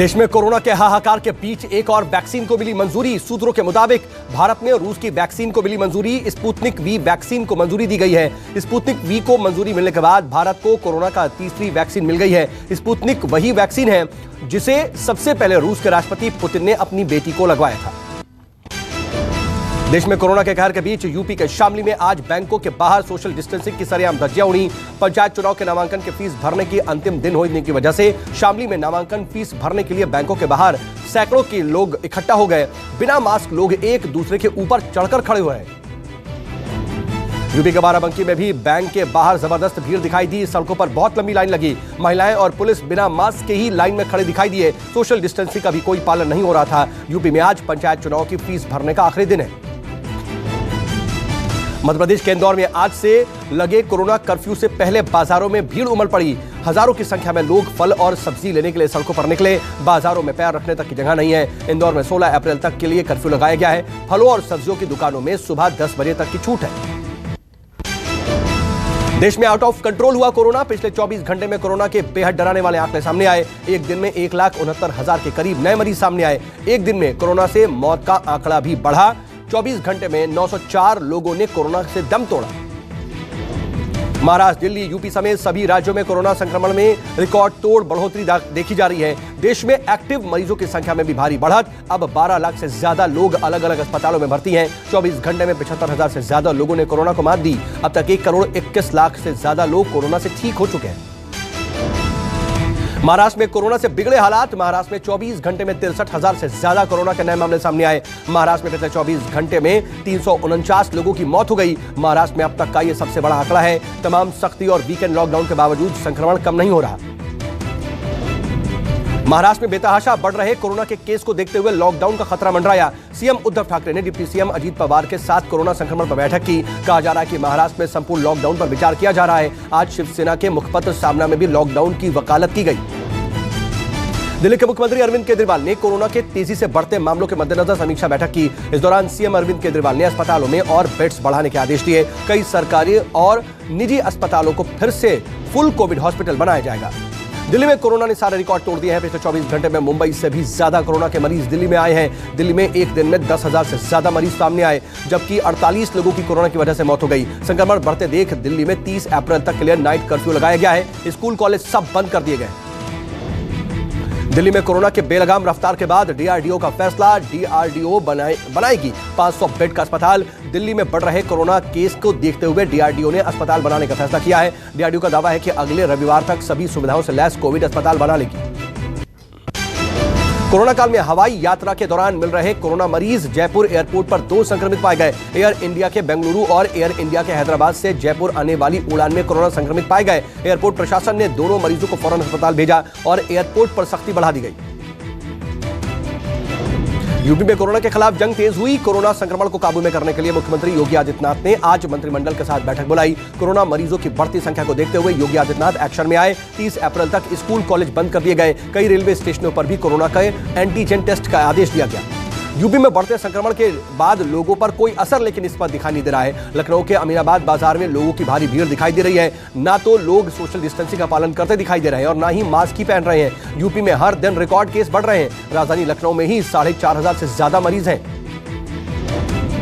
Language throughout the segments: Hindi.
देश में कोरोना के हाहाकार के बीच एक और वैक्सीन को मिली मंजूरी। सूत्रों के मुताबिक भारत में रूस की वैक्सीन को मिली मंजूरी। स्पुतनिक वी वैक्सीन को मंजूरी दी गई है। स्पुतनिक वी को मंजूरी मिलने के बाद भारत को कोरोना का तीसरी वैक्सीन मिल गई है। स्पुतनिक वही वैक्सीन है जिसे सबसे पहले रूस के राष्ट्रपति पुतिन ने अपनी बेटी को लगवाया था। देश में कोरोना के कहर के बीच यूपी के शामली में आज बैंकों के बाहर सोशल डिस्टेंसिंग की सरेआम धज्जियां उड़ी। पंचायत चुनाव के नामांकन के फीस भरने की अंतिम दिन होने की वजह से शामली में नामांकन फीस भरने के लिए बैंकों के बाहर सैकड़ों के लोग इकट्ठा हो गए। बिना मास्क लोग एक दूसरे के ऊपर चढ़कर खड़े हुए हैं। यूपी के बाराबंकी में भी बैंक के बाहर जबरदस्त भीड़ दिखाई दी। सड़कों पर बहुत लंबी लाइन लगी। महिलाएं और पुलिस बिना मास्क के ही लाइन में खड़े दिखाई दिए। सोशल डिस्टेंसिंग का भी कोई पालन नहीं हो रहा था। यूपी में आज पंचायत चुनाव की फीस भरने का आखिरी दिन है। मध्य प्रदेश के इंदौर में आज से लगे कोरोना कर्फ्यू से पहले बाजारों में भीड़ उमड़ पड़ी। हजारों की संख्या में लोग फल और सब्जी लेने के लिए सड़कों पर निकले। बाजारों में पैर रखने तक की जगह नहीं है। इंदौर में 16 अप्रैल तक के लिए कर्फ्यू लगाया गया है। फलों और सब्जियों की दुकानों में सुबह 10 बजे तक की छूट है। देश में आउट ऑफ कंट्रोल हुआ कोरोना। पिछले 24 घंटे में कोरोना के बेहद डराने वाले आंकड़े सामने आए। एक दिन में 1,69,000 के करीब नए मरीज सामने आए। एक दिन में कोरोना से मौत का आंकड़ा भी बढ़ा। 24 घंटे में 904 लोगों ने कोरोना से दम तोड़ा। महाराष्ट्र, दिल्ली, यूपी समेत सभी राज्यों में कोरोना संक्रमण में रिकॉर्ड तोड़ बढ़ोतरी देखी जा रही है। देश में एक्टिव मरीजों की संख्या में भी भारी बढ़त। अब 12 लाख से ज्यादा लोग अलग अलग अस्पतालों में भर्ती हैं। 24 घंटे में 75,000 से ज्यादा लोगों ने कोरोना को मात दी। अब तक 1,21,00,000 से ज्यादा लोग कोरोना से ठीक हो चुके हैं। महाराष्ट्र में कोरोना से बिगड़े हालात। महाराष्ट्र में 24 घंटे में 63,000 से ज्यादा कोरोना के नए मामले सामने आए। महाराष्ट्र में पिछले 24 घंटे में 349 लोगों की मौत हो गई। महाराष्ट्र में अब तक का यह सबसे बड़ा आंकड़ा है। तमाम सख्ती और वीकेंड लॉकडाउन के बावजूद संक्रमण कम नहीं हो रहा। महाराष्ट्र में बेतहाशा बढ़ रहे कोरोना के केस को देखते हुए लॉकडाउन का खतरा मंडराया। सीएम उद्धव ठाकरे ने डिप्टी सीएम अजीत पवार के साथ कोरोना संक्रमण पर बैठक की। कहा जा रहा है कि महाराष्ट्र में संपूर्ण लॉकडाउन पर विचार किया जा रहा है। आज शिवसेना के मुखपत्र सामना में भी लॉकडाउन की वकालत की गई। दिल्ली के मुख्यमंत्री अरविंद केजरीवाल ने कोरोना के तेजी से बढ़ते मामलों के मद्देनजर समीक्षा बैठक की। इस दौरान सीएम अरविंद केजरीवाल ने अस्पतालों में और बेड्स बढ़ाने के आदेश दिए। कई सरकारी और निजी अस्पतालों को फिर से फुल कोविड हॉस्पिटल बनाया जाएगा। दिल्ली में कोरोना ने सारे रिकॉर्ड तोड़ दिए हैं। पिछले 24 घंटे में मुंबई से भी ज्यादा कोरोना के मरीज दिल्ली में आए हैं। दिल्ली में एक दिन में 10,000 से ज्यादा मरीज सामने आए, जबकि 48 लोगों की कोरोना की वजह से मौत हो गई। संक्रमण बढ़ते देख दिल्ली में 30 अप्रैल तक के लिए नाइट कर्फ्यू लगाया गया है। स्कूल कॉलेज सब बंद कर दिए गए। दिल्ली में कोरोना के बेलगाम रफ्तार के बाद डीआरडीओ का फैसला। डीआरडीओ बनाएगी 500 बेड का अस्पताल। दिल्ली में बढ़ रहे कोरोना केस को देखते हुए डीआरडीओ ने अस्पताल बनाने का फैसला किया है। डीआरडीओ का दावा है कि अगले रविवार तक सभी सुविधाओं से लैस कोविड अस्पताल बना लेगी। कोरोना काल में हवाई यात्रा के दौरान मिल रहे कोरोना मरीज। जयपुर एयरपोर्ट पर 2 संक्रमित पाए गए। एयर इंडिया के बेंगलुरु और एयर इंडिया के हैदराबाद से जयपुर आने वाली उड़ान में कोरोना संक्रमित पाए गए। एयरपोर्ट प्रशासन ने दोनों मरीजों को फौरन अस्पताल भेजा और एयरपोर्ट पर सख्ती बढ़ा दी गई। यूपी में कोरोना के खिलाफ जंग तेज हुई। कोरोना संक्रमण को काबू में करने के लिए मुख्यमंत्री योगी आदित्यनाथ ने आज मंत्रिमंडल के साथ बैठक बुलाई। कोरोना मरीजों की बढ़ती संख्या को देखते हुए योगी आदित्यनाथ एक्शन में आए। 30 अप्रैल तक स्कूल कॉलेज बंद कर दिए गए। कई रेलवे स्टेशनों पर भी कोरोना का एंटीजन टेस्ट का आदेश दिया गया। यूपी में बढ़ते संक्रमण के बाद लोगों पर कोई असर लेकिन इस पर दिखाई नहीं दे रहा है। लखनऊ के अमीनाबाद बाजार में लोगों की भारी भीड़ दिखाई दे रही है। ना तो लोग सोशल डिस्टेंसिंग का पालन करते दिखाई दे रहे हैं और ना ही मास्क ही पहन रहे हैं। यूपी में हर दिन रिकॉर्ड केस बढ़ रहे हैं। राजधानी लखनऊ में ही 4,500 से ज्यादा मरीज हैं।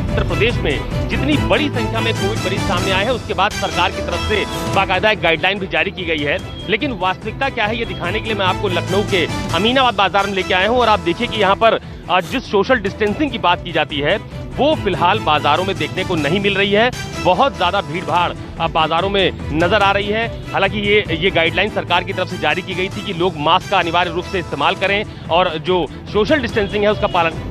उत्तर प्रदेश में जितनी बड़ी संख्या में कोविड मरीज सामने आए हैं, उसके बाद सरकार की तरफ से बाकायदा एक गाइडलाइन भी जारी की गई है। लेकिन वास्तविकता क्या है, ये दिखाने के लिए मैं आपको लखनऊ के अमीनाबाद बाजार में लेके आया हूँ। और आप देखिए कि यहाँ पर जिस सोशल डिस्टेंसिंग की बात की जाती है वो फिलहाल बाजारों में देखने को नहीं मिल रही है। बहुत ज्यादा भीड़ भाड़ अब बाजारों में नजर आ रही है। हालांकि ये गाइडलाइन सरकार की तरफ से जारी की गई थी कि लोग मास्क का अनिवार्य रूप से इस्तेमाल करें और जो सोशल डिस्टेंसिंग है उसका पालन।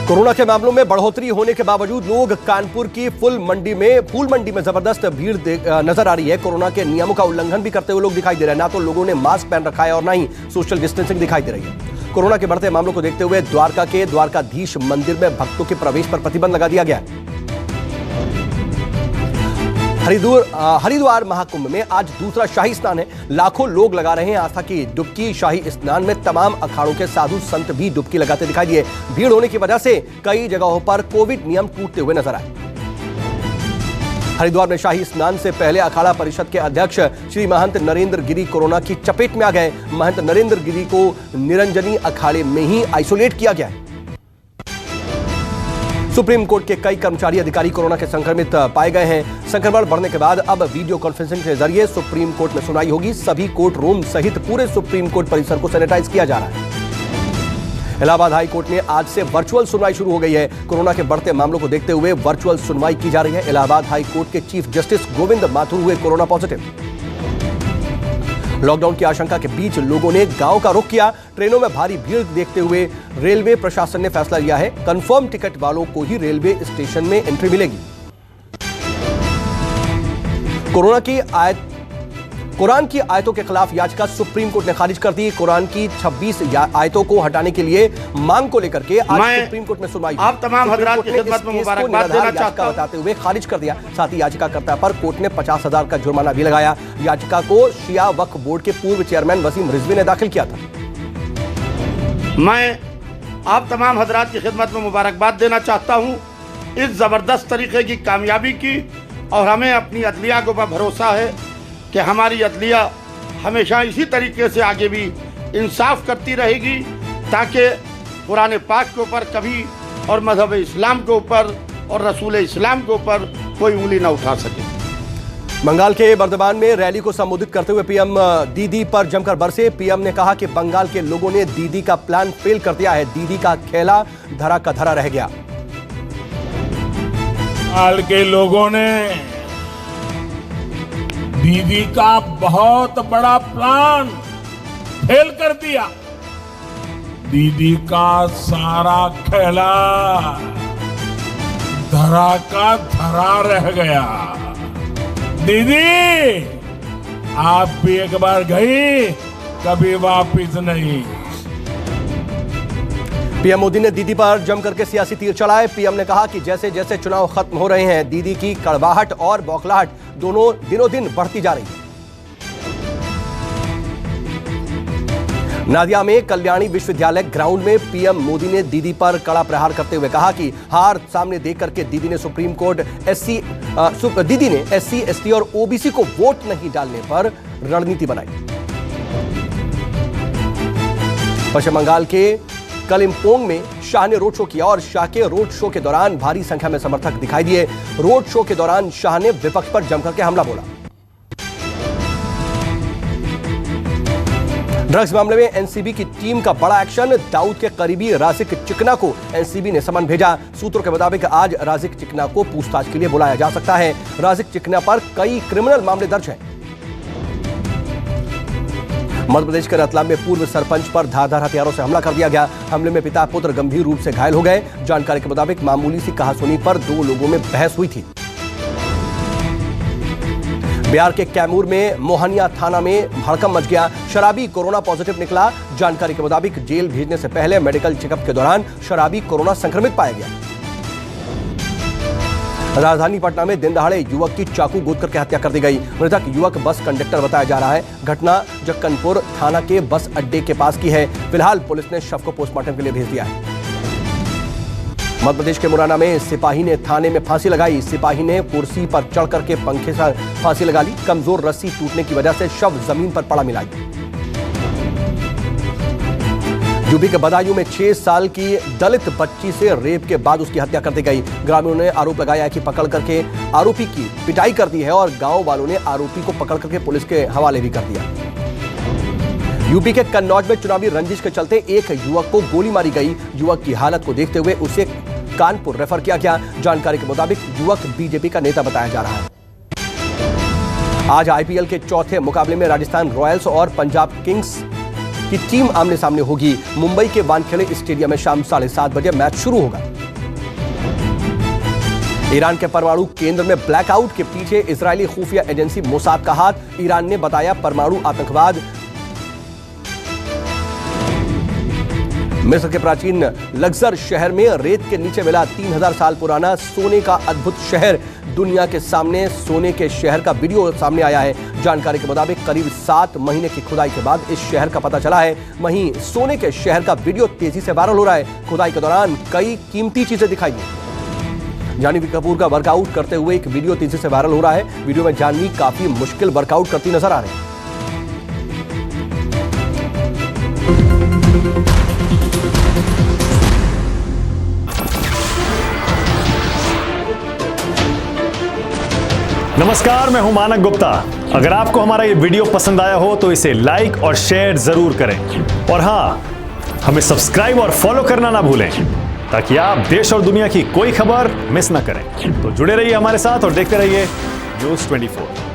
कोरोना के मामलों में बढ़ोतरी होने के बावजूद लोग कानपुर की फूल मंडी में जबरदस्त भीड़ नजर आ रही है। कोरोना के नियमों का उल्लंघन भी करते हुए लोग दिखाई दे रहे हैं। ना तो लोगों ने मास्क पहन रखा है और ना ही सोशल डिस्टेंसिंग दिखाई दे रही है। कोरोना के बढ़ते मामलों को देखते हुए द्वारका के द्वारकाधीश मंदिर में भक्तों के प्रवेश पर प्रतिबंध लगा दिया गया है। हरिद्वार महाकुंभ में आज दूसरा शाही स्नान है। लाखों लोग लगा रहे हैं आस्था की डुबकी। शाही स्नान में तमाम अखाड़ों के साधु संत भी डुबकी लगाते दिखाई दिए। भीड़ होने की वजह से कई जगहों पर कोविड नियम टूटते हुए नजर आए। हरिद्वार में शाही स्नान से पहले अखाड़ा परिषद के अध्यक्ष श्री महंत नरेंद्र गिरी कोरोना की चपेट में आ गए। महंत नरेंद्र गिरी को निरंजनी अखाड़े में ही आइसोलेट किया गया है। सुप्रीम कोर्ट के कई कर्मचारी अधिकारी कोरोना के संक्रमित पाए गए हैं। संक्रमण बढ़ने के बाद अब वीडियो कॉन्फ्रेंसिंग के जरिए सुप्रीम कोर्ट में सुनवाई होगी। सभी कोर्ट रूम सहित पूरे सुप्रीम कोर्ट परिसर को सैनिटाइज किया जा रहा है। इलाहाबाद हाई कोर्ट में आज से वर्चुअल सुनवाई शुरू हो गई है। कोरोना के बढ़ते मामलों को देखते हुए वर्चुअल सुनवाई की जा रही है। इलाहाबाद हाई कोर्ट के चीफ जस्टिस गोविंद माथुर हुए कोरोना पॉजिटिव। लॉकडाउन की आशंका के बीच लोगों ने गांव का रुख किया। ट्रेनों में भारी भीड़ देखते हुए रेलवे प्रशासन ने फैसला लिया है, कंफर्म टिकट वालों को ही रेलवे स्टेशन में एंट्री मिलेगी। कुरान की आयतों के खिलाफ याचिका सुप्रीम कोर्ट ने खारिज कर दी। कुरान की 26 आयतों को हटाने के लिए मांग को लेकर के आज सुप्रीम कोर्ट में सुनवाई हुई। आप तमाम हजरात की खिदमत में मुबारकबाद देना चाहता हूं बताते हुए खारिज कर दिया। साथ ही याचिकाकर्ता पर कोर्ट ने 50,000 का जुर्माना भी लगाया। याचिका को शिया वक्फ बोर्ड के पूर्व चेयरमैन वसीम रिजवी ने दाखिल किया था। मैं आप तमाम हजरात की खिदमत में मुबारकबाद देना चाहता हूं इस जबरदस्त तरीके की कामयाबी की, और हमें अपनी अदलिया के ऊपर भरोसा है कि हमारी अदलिया हमेशा इसी तरीके से आगे भी इंसाफ करती रहेगी, ताकि कुरान पाक के ऊपर कभी और मजहब इस्लाम के ऊपर और रसूल इस्लाम के ऊपर कोई उंगली न उठा सके। बंगाल के बर्दवान में रैली को संबोधित करते हुए पीएम दीदी पर जमकर बरसे। पीएम ने कहा कि बंगाल के लोगों ने दीदी का प्लान फेल कर दिया है। दीदी का खेला धरा का धरा रह गया। बंगाल के लोगों ने दीदी का बहुत बड़ा प्लान फेल कर दिया। दीदी का सारा खेला धरा का धरा रह गया। दीदी आप भी एक बार गई, कभी वापिस नहीं। पीएम मोदी ने दीदी पर जम करके सियासी तीर चलाए। पीएम ने कहा कि जैसे जैसे चुनाव खत्म हो रहे हैं, दीदी की कड़वाहट और बौखलाहट दोनों दिनों दिन बढ़ती जा रही है। नादिया में कल्याणी विश्वविद्यालय ग्राउंड में पीएम मोदी ने दीदी पर कड़ा प्रहार करते हुए कहा कि हार सामने देख करके दीदी ने एससी एसटी और ओबीसी को वोट नहीं डालने पर रणनीति बनाई। पश्चिम बंगाल के कलिम्पोंग में शाह ने रोड शो किया और शाह के रोड शो के दौरान भारी संख्या में समर्थक दिखाई दिए। रोड शो के दौरान शाह ने विपक्ष पर जमकर के हमला बोला। ड्रग्स मामले में एनसीबी की टीम का बड़ा एक्शन। दाऊद के करीबी राजिक चिकना को एनसीबी ने समन भेजा। सूत्रों के मुताबिक आज राजिक चिकना को पूछताछ के लिए बुलाया जा सकता है। राजिक चिकना पर कई क्रिमिनल मामले दर्ज हैं। मध्य प्रदेश के रतलाम में पूर्व सरपंच पर धारदार हथियारों से हमला कर दिया गया। हमले में पिता पुत्र गंभीर रूप से घायल हो गए। जानकारी के मुताबिक मामूली सी कहासुनी पर दो लोगों में बहस हुई थी। बिहार के कैमूर में मोहनिया थाना में भड़कम मच गया। शराबी कोरोना पॉजिटिव निकला। जानकारी के मुताबिक जेल भेजने से पहले मेडिकल चेकअप के दौरान शराबी कोरोना संक्रमित पाया गया। राजधानी पटना में दिन दहाड़े युवक की चाकू गोद करके हत्या कर दी गई। मृतक युवक बस कंडक्टर बताया जा रहा है। घटना जक्कनपुर थाना के बस अड्डे के पास की है। फिलहाल पुलिस ने शव को पोस्टमार्टम के लिए भेज दिया है। मध्य प्रदेश के मुरैना में सिपाही ने थाने में फांसी लगाई। सिपाही ने कुर्सी पर चढ़ करके पंखे से फांसी लगा ली। कमजोर रस्सी टूटने की वजह से शव जमीन पर पड़ा मिला। यूपी के बदायूं में 6 साल की दलित बच्ची से रेप के बाद उसकी हत्या कर दी गई। ग्रामीणों ने आरोप लगाया कि पकड़ करके आरोपी की पिटाई कर दी है और गांव वालों ने आरोपी को पकड़ करके पुलिस के हवाले भी कर दिया। यूपी के कन्नौज में चुनावी रंजिश के चलते एक युवक को गोली मारी गई। युवक की हालत को देखते हुए उसे कानपुर रेफर किया गया। जानकारी के मुताबिक युवक बीजेपी का नेता बताया जा रहा है। आज आईपीएल के चौथे मुकाबले में राजस्थान रॉयल्स और पंजाब किंग्स की टीम आमने सामने होगी। मुंबई के वानखेड़े स्टेडियम में शाम 7:30 बजे मैच शुरू होगा। ईरान के परमाणु केंद्र में ब्लैकआउट के पीछे इजरायली खुफिया एजेंसी मोसाद का हाथ। ईरान ने बताया परमाणु आतंकवाद। मिस्र के प्राचीन लग्जर शहर में रेत के नीचे मिला 3000 साल पुराना सोने का अद्भुत शहर। दुनिया के सामने सोने के शहर का वीडियो सामने आया है। जानकारी के मुताबिक करीब 7 महीने की खुदाई के बाद इस शहर का पता चला है। वहीं सोने के शहर का वीडियो तेजी से वायरल हो रहा है। खुदाई के दौरान कई कीमती चीजें दिखाई दी। जाह्नवी कपूर का वर्कआउट करते हुए एक वीडियो तेजी से वायरल हो रहा है। वीडियो में जाह्नवी काफी मुश्किल वर्कआउट करती नजर आ रही है। नमस्कार, मैं हूं मानक गुप्ता। अगर आपको हमारा ये वीडियो पसंद आया हो तो इसे लाइक और शेयर जरूर करें और हां, हमें सब्सक्राइब और फॉलो करना ना भूलें ताकि आप देश और दुनिया की कोई खबर मिस ना करें। तो जुड़े रहिए हमारे साथ और देखते रहिए न्यूज़ 24।